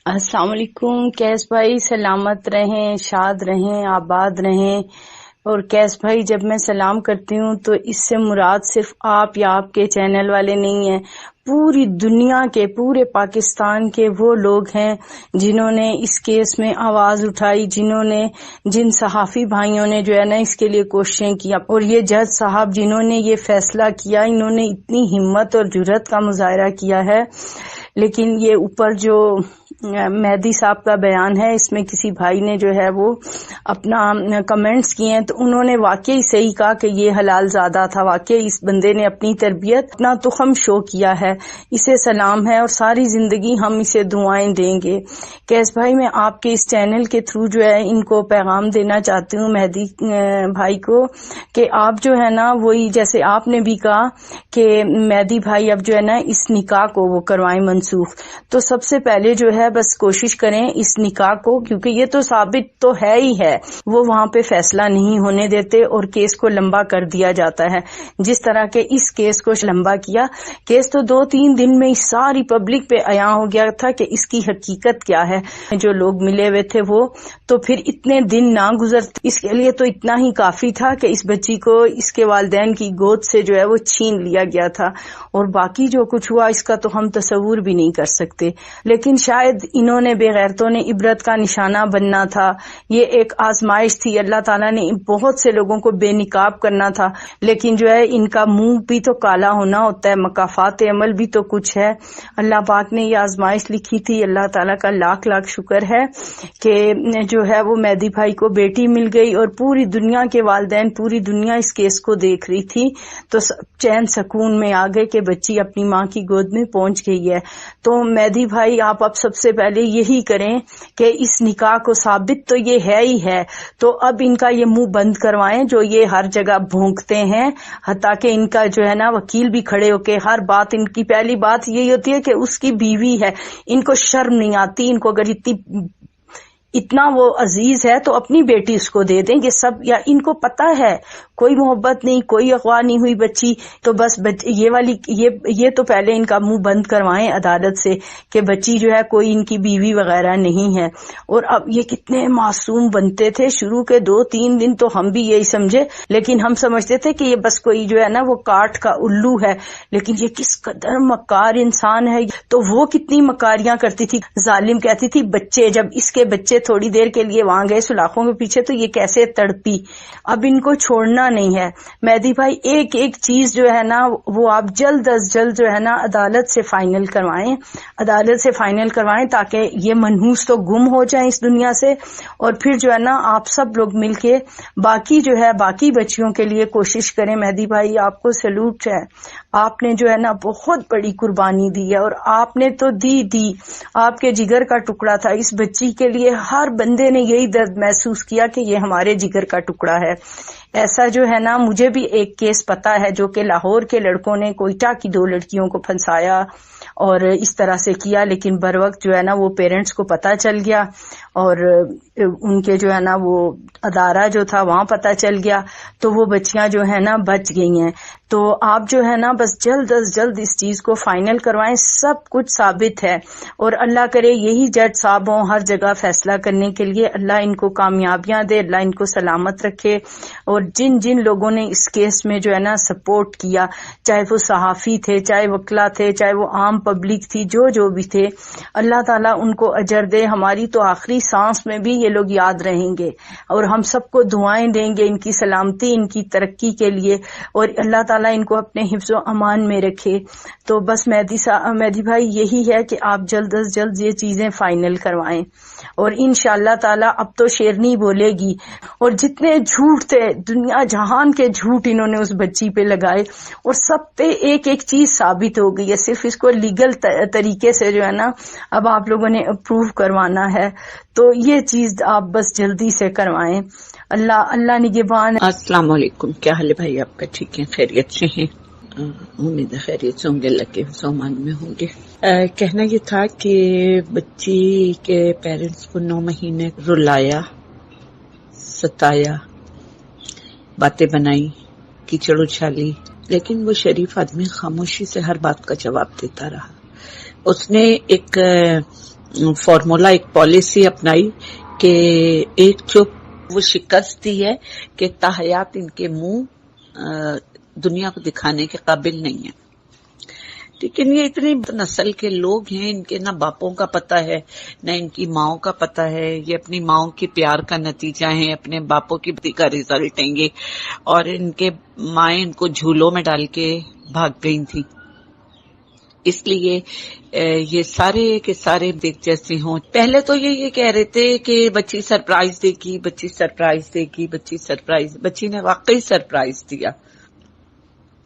السلام علیکم کیس بھائی، سلامت رہیں، شاد رہیں، آباد رہیں۔ اور کیس بھائی، جب میں سلام کرتی ہوں تو اس سے مراد صرف آپ یا آپ کے چینل والے نہیں ہیں، پوری دنیا کے، پورے پاکستان کے وہ لوگ ہیں جنہوں نے اس کیس میں آواز اٹھائی، جن صحافی بھائیوں نے جو ہے نا اس کے لیے کوششیں کی، اور یہ جج صاحب جنہوں نے یہ فیصلہ کیا، انہوں نے اتنی ہمت اور جرأت کا مظاہرہ کیا ہے۔ لیکن یہ اوپر جو مہدی صاحب کا بیان ہے، اس میں کسی بھائی نے جو ہے وہ اپنا کمنٹس کیے ہیں، تو انہوں نے واقعی صحیح کہا کہ یہ حلال زادہ تھا، واقعی اس بندے نے اپنی تربیت، اپنا تخم شو کیا ہے، اسے سلام ہے اور ساری زندگی ہم اسے دعائیں دیں گے۔ کیس بھائی، میں آپ کے اس چینل کے تھرو جو ہے ان کو پیغام دینا چاہتی ہوں، مہدی بھائی کو، کہ آپ جو ہے نا وہی جیسے آپ نے بھی کہا کہ مہدی بھائی اب جو ہے نا اس نکاح کو وہ کروائیں منسوخ، تو سب سے پہلے جو ہے بس کوشش کریں اس نکاح کو، کیونکہ یہ تو ثابت تو ہے ہی ہے، وہ وہاں پہ فیصلہ نہیں ہونے دیتے اور کیس کو لمبا کر دیا جاتا ہے، جس طرح کہ اس کیس کو لمبا کیا۔ کیس تو 2-3 دن میں ساری پبلک پہ عیاں ہو گیا تھا کہ اس کی حقیقت کیا ہے، جو لوگ ملے ہوئے تھے وہ، تو پھر اتنے دن نہ گزرتے، اس کے لیے تو اتنا ہی کافی تھا کہ اس بچی کو اس کے والدین کی گود سے جو ہے وہ چھین لیا گیا تھا، اور باقی جو کچھ ہوا اس کا تو ہم تصور بھی نہیں کر سکتے۔ لیکن شاید انہوں نے، بے غیرتوں نے، عبرت کا نشانہ بننا تھا، یہ ایک آزمائش تھی، اللہ تعالیٰ نے بہت سے لوگوں کو بے نقاب کرنا تھا، لیکن جو ہے ان کا منہ بھی تو کالا ہونا ہوتا ہے، مکافات عمل بھی تو کچھ ہے۔ اللہ پاک نے یہ آزمائش لکھی تھی، اللہ تعالیٰ کا لاکھ لاکھ شکر ہے کہ جو ہے وہ مہدی بھائی کو بیٹی مل گئی، اور پوری دنیا کے والدین، پوری دنیا اس کیس کو دیکھ رہی تھی، تو چین سکون میں آ گئے کہ بچی اپنی ماں کی گود میں پہنچ گئی ہے۔ تو مہدی بھائی، آپ اب سب سے پہلے یہی کریں کہ اس نکاح کو ثابت تو یہ ہے ہی ہے، تو اب ان کا یہ منہ بند کروائیں جو یہ ہر جگہ بھونکتے ہیں، حتیٰ کہ ان کا جو ہے نا وکیل بھی کھڑے ہو کے ہر بات، ان کی پہلی بات یہی ہوتی ہے کہ اس کی بیوی ہے، ان کو شرم نہیں آتی، ان کو اگر اتنا وہ عزیز ہے تو اپنی بیٹی اس کو دے دیں، یہ سب، یا ان کو پتہ ہے کوئی محبت نہیں، کوئی اغوا نہیں ہوئی بچی، تو بس یہ تو پہلے ان کا منہ بند کروائیں عدالت سے کہ بچی جو ہے کوئی ان کی بیوی وغیرہ نہیں ہے۔ اور اب یہ کتنے معصوم بنتے تھے، شروع کے 2-3 دن تو ہم بھی یہی سمجھے، لیکن ہم سمجھتے تھے کہ یہ بس کوئی جو ہے نا وہ کاٹ کا الو ہے، لیکن یہ کس قدر مکار انسان ہے، تو وہ کتنی مکاریاں کرتی تھی، ظالم کہتی تھی بچے، جب اس کے بچے تھوڑی دیر کے لیے وہاں گئے سلاخوں کے پیچھے تو یہ کیسے تڑپی۔ اب ان کو چھوڑنا نہیں ہے مہدی بھائی، ایک ایک چیز جو ہے نا وہ آپ جلد از جلد جو ہے نا عدالت سے فائنل کروائیں، تاکہ یہ منحوس تو گم ہو جائیں اس دنیا سے، اور پھر جو ہے نا آپ سب لوگ مل کے باقی بچیوں کے لیے کوشش کریں۔ مہدی بھائی، آپ کو سلوٹ ہے، آپ نے جو ہے نا بہت بڑی قربانی دی ہے، اور آپ نے تو دی آپ کے جگر کا ٹکڑا تھا اس بچی کے لیے، ہر بندے نے یہی درد محسوس کیا کہ یہ ہمارے جگر کا ٹکڑا ہے۔ ایسا جو ہے نا مجھے بھی ایک کیس پتا ہے جو کہ لاہور کے لڑکوں نے کوئٹہ کی 2 لڑکیوں کو پھنسایا اور اس طرح سے کیا، لیکن بر وقت جو ہے نا وہ پیرنٹس کو پتا چل گیا، اور ان کے جو ہے نا وہ ادارہ جو تھا وہاں پتا چل گیا، تو وہ بچیاں جو ہے نا بچ گئی ہیں۔ تو آپ جو ہے نا بس جلد از جلد اس چیز کو فائنل کروائیں، سب کچھ ثابت ہے، اور اللہ کرے یہی جج صاحب ہوں ہر جگہ فیصلہ کرنے کے لیے، اللہ ان کو کامیابیاں دے، اللہ ان کو سلامت رکھے، اور جن لوگوں نے اس کیس میں جو ہے نا سپورٹ کیا، چاہے وہ صحافی تھے، چاہے وکلا تھے، چاہے وہ عام پبلک تھی، جو بھی تھے، اللہ تعالیٰ ان کو اجر دے۔ ہماری تو آخری سانس میں بھی یہ لوگ یاد رہیں گے، اور ہم سب کو دعائیں دیں گے ان کی سلامتی، ان کی ترقی کے لیے، اور اللہ تعالیٰ ان کو اپنے حفظ و امان میں رکھے۔ تو بس مہدی بھائی یہی ہے کہ آپ جلد از جلد یہ چیزیں فائنل کروائیں، اور انشاءاللہ تعالیٰ اب تو شیرنی بولے گی، اور جتنے جھوٹ تھے دنیا جہان کے جھوٹ انہوں نے اس بچی پہ لگائے، اور سب پہ ایک ایک چیز ثابت ہو گئی ہے، صرف اس کو لیگل طریقے سے جو ہے نا اب آپ لوگوں نے اپروو کروانا ہے، تو یہ چیز آپ بس جلدی سے کروائیں۔ اللہ نگہبان۔ السلام علیکم، کیا حال ہے بھائی آپ کا؟ ٹھیک ہے، خیریت سے ہیں؟ امید ہے خیریت سے ہوں گے، اللہ کے سامان میں ہوں گے۔ کہنا یہ تھا کہ بچی کے پیرنٹس کو 9 مہینے رلایا، ستایا، باتیں بنائی، کیچڑ اچھالی، لیکن وہ شریف آدمی خاموشی سے ہر بات کا جواب دیتا رہا۔ اس نے ایک فارمولا، ایک پالیسی اپنائی کہ ایک جو وہ شکست دی ہے کہ تاحیات ان کے منہ دنیا کو دکھانے کے قابل نہیں ہے. لیکن یہ اتنی نسل کے لوگ ہیں، ان کے نہ باپوں کا پتہ ہے نہ ان کی ماؤں کا پتہ ہے. یہ اپنی ماؤں کے پیار کا نتیجہ ہیں، اپنے باپوں کی بدی کا رزلٹ ہیں گے. اور ان کے مائیں ان کو جھولوں میں ڈال کے بھاگ گئی تھی. اس لیے یہ سارے کے سارے دیکھ جیسے ہوں. پہلے تو یہ کہہ رہے تھے کہ بچی سرپرائز دے گی، بچی سرپرائز دے گی، بچی سرپرائز. بچی نے واقعی سرپرائز دیا.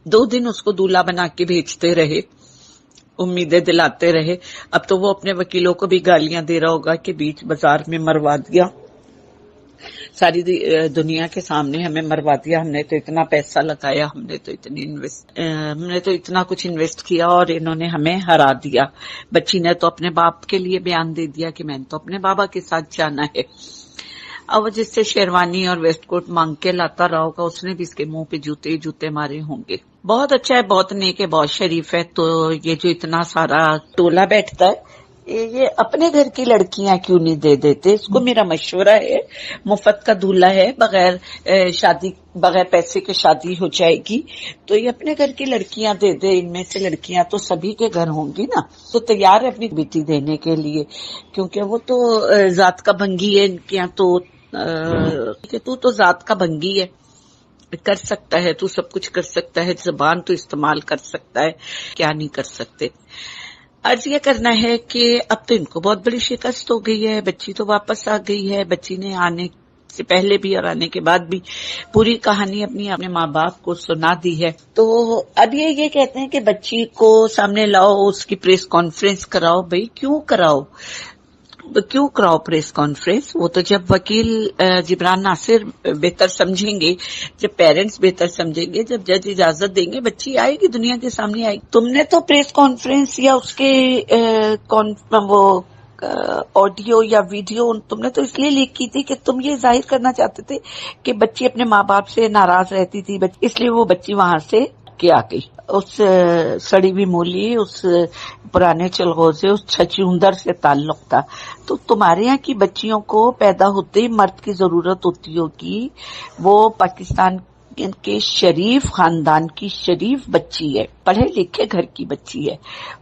2 دن اس کو دولہا بنا کے بھیجتے رہے، امیدیں دلاتے رہے. اب تو وہ اپنے وکیلوں کو بھی گالیاں دے رہا ہوگا کہ بیچ بازار میں مروا دیا، ساری دنیا کے سامنے ہمیں مروا دیا. ہم نے تو اتنا پیسہ لگایا، ہم نے تو اتنا کچھ انویسٹ کیا اور انہوں نے ہمیں ہرا دیا. بچی نے تو اپنے باپ کے لیے بیان دے دیا کہ میں نے تو اپنے بابا کے ساتھ جانا ہے. اب وہ جس سے شیروانی اور ویسٹ کوٹ مانگ کے لاتا رہا ہوگا، اس نے بھی اس کے منہ پہ جوتے مارے ہوں گے. بہت اچھا ہے، بہت نیک ہے، بہت شریف ہے. تو یہ جو اتنا سارا ٹولہ بیٹھتا ہے، یہ اپنے گھر کی لڑکیاں کیوں نہیں دے دیتے؟ اس کو میرا مشورہ ہے، مفت کا دولہا ہے، بغیر شادی، بغیر پیسے کے شادی ہو جائے گی. تو یہ اپنے گھر کی لڑکیاں دے دے. ان میں سے لڑکیاں تو سبھی کے گھر ہوں گی نا، تو تیار ہے اپنی بیٹی دینے کے لیے، کیونکہ وہ تو ذات کا بھنگی ہے. ان کے یہاں تو ذات کا بھنگی ہے، کر سکتا ہے، تو سب کچھ کر سکتا ہے، زبان تو استعمال کر سکتا ہے، کیا نہیں کر سکتے. عرض یہ کرنا ہے کہ اب تو ان کو بہت بڑی شکست ہو گئی ہے. بچی تو واپس آ گئی ہے. بچی نے آنے سے پہلے بھی اور آنے کے بعد بھی پوری کہانی اپنے ماں باپ کو سنا دی ہے. تو اب یہ کہتے ہیں کہ بچی کو سامنے لاؤ، اس کی پریس کانفرنس کراؤ. بھئی کیوں کراؤ پریس کانفرنس؟ وہ تو جب وکیل جبران ناصر بہتر سمجھیں گے، جب پیرنٹس بہتر سمجھیں گے، جب جج اجازت دیں گے، بچی آئے گی، دنیا کے سامنے آئے گی. تم نے تو پریس کانفرنس یا اس کے وہ آڈیو یا ویڈیو تم نے تو اس لیے لیک کی تھی کہ تم یہ ظاہر کرنا چاہتے تھے کہ بچی اپنے ماں باپ سے ناراض رہتی تھی، اس لیے وہ بچی وہاں سے کیا گئی. اس سڑی ہوئی مولی، اس پرانے چلغوزے، اس چھچوندر سے تعلق تھا. تو تمہارے یہاں کی بچیوں کو پیدا ہوتے ہی مرد کی ضرورت ہوتی ہوگی. وہ پاکستان کے شریف خاندان کی شریف بچی ہے، پڑھے لکھے گھر کی بچی ہے.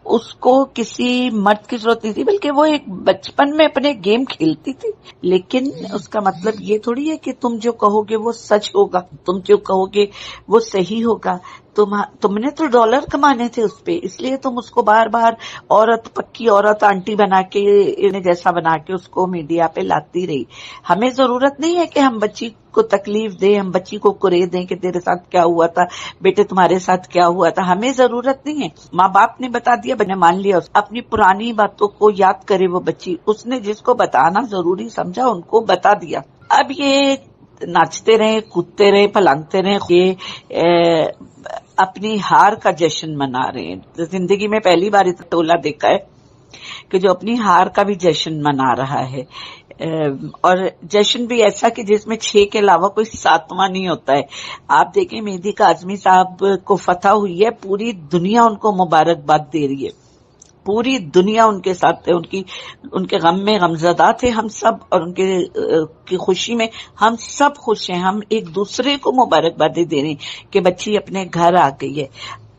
اس کو کسی مرد کی ضرورت نہیں تھی، بلکہ وہ ایک بچپن میں اپنے گیم کھیلتی تھی. لیکن اس کا مطلب یہ تھوڑی ہے کہ تم جو کہو گے وہ سچ ہوگا، تم جو کہو گے وہ صحیح ہوگا. تم نے تو ڈالر کمانے تھے اس پہ، اس لیے تم اس کو بار بار عورت، پکی عورت، آنٹی بنا کے، انہیں جیسا بنا کے اس کو میڈیا پہ لاتی رہی. ہمیں ضرورت نہیں ہے کہ ہم بچی کو تکلیف دیں، ہم بچی کو کرے دیں کہ تیرے ساتھ کیا ہوا تھا بیٹے، تمہارے ساتھ کیا ہوا تھا. ہمیں ضرورت نہیں ہے. ماں باپ نے بتا دیا، میں نے مان لیا. اپنی پرانی باتوں کو یاد کرے وہ بچی، اس نے جس کو بتانا ضروری سمجھا ان کو بتا دیا. اب یہ ناچتے رہے، کودتے رہے، پھلانگتے رہے، یہ اپنی ہار کا جشن منا رہے ہیں. زندگی میں پہلی بار ٹولہ دیکھا ہے کہ جو اپنی ہار کا بھی جشن منا رہا ہے، اور جشن بھی ایسا کہ جس میں 6 کے علاوہ کوئی 7واں نہیں ہوتا ہے. آپ دیکھیں مہدی کاظمی صاحب کو فتح ہوئی ہے، پوری دنیا ان کو مبارکباد دے رہی ہے، پوری دنیا ان کے ساتھ ہے. ان کے غم میں غمزدہ تھے ہم سب، اور ان کی خوشی میں ہم سب خوش ہیں. ہم ایک دوسرے کو مبارکبادیں دے رہے ہیں کہ بچی اپنے گھر آ گئی ہے.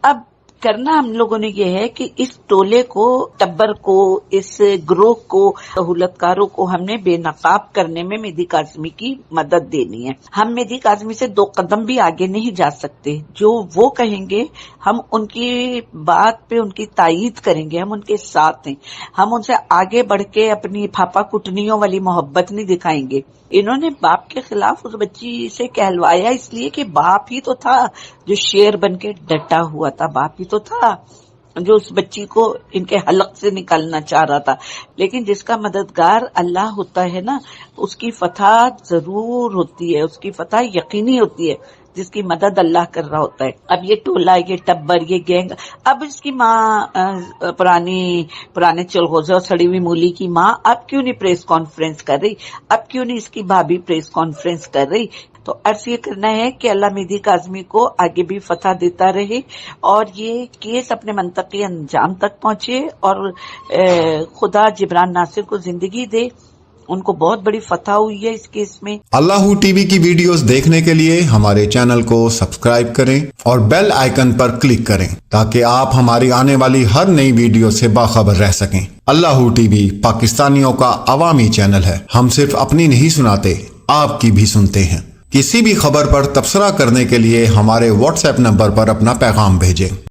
اب کرنا ہم لوگوں نے یہ ہے کہ اس ٹولے کو، ٹبر کو، اس گروہ کو، سہولت کاروں کو ہم نے بے نقاب کرنے میں مہدی کاظمی کی مدد دینی ہے. ہم مہدی کاظمی سے 2 قدم بھی آگے نہیں جا سکتے. جو وہ کہیں گے ہم ان کی بات پہ ان کی تائید کریں گے، ہم ان کے ساتھ ہیں. ہم ان سے آگے بڑھ کے اپنی پھاپا کٹنیوں والی محبت نہیں دکھائیں گے. انہوں نے باپ کے خلاف اس بچی سے کہلوایا اس لیے کہ باپ ہی تو تھا جو شیر بن کے ڈٹا ہوا تھا، باپ ہی تو تھا جو اس بچی کو ان کے حلق سے نکالنا چاہ رہا تھا. لیکن جس کا مددگار اللہ ہوتا ہے نا، اس کی فتح ضرور ہوتی ہے، اس کی فتح یقینی ہوتی ہے. جس کی مدد اللہ کر رہا ہوتا ہے. اب یہ ٹولہ، یہ ٹبر، یہ گینگ، اب اس کی ماں پرانے چلغوزے اور سڑی ہوئی مولی کی ماں اب کیوں نہیں پریس کانفرنس کر رہی؟ اب کیوں نہیں اس کی بھابھی پریس کانفرنس کر رہی؟ تو عرض یہ کرنا ہے کہ اللہ مہدی کاظمی کو آگے بھی فتح دیتا رہے اور یہ کیس اپنے منطقی انجام تک پہنچے اور خدا جبران ناصر کو زندگی دے. ان کو بہت بڑی فتح ہوئی ہے اس کیس میں. اللہ ٹی وی کی ویڈیوز دیکھنے کے لیے ہمارے چینل کو سبسکرائب کریں اور بیل آئیکن پر کلک کریں تاکہ آپ ہماری آنے والی ہر نئی ویڈیو سے باخبر رہ سکیں. اللہ ٹی وی پاکستانیوں کا عوامی چینل ہے. ہم صرف اپنی نہیں سناتے، آپ کی بھی سنتے ہیں. کسی بھی خبر پر تبصرہ کرنے کے لیے ہمارے واٹس ایپ نمبر پر اپنا پیغام بھیجیں.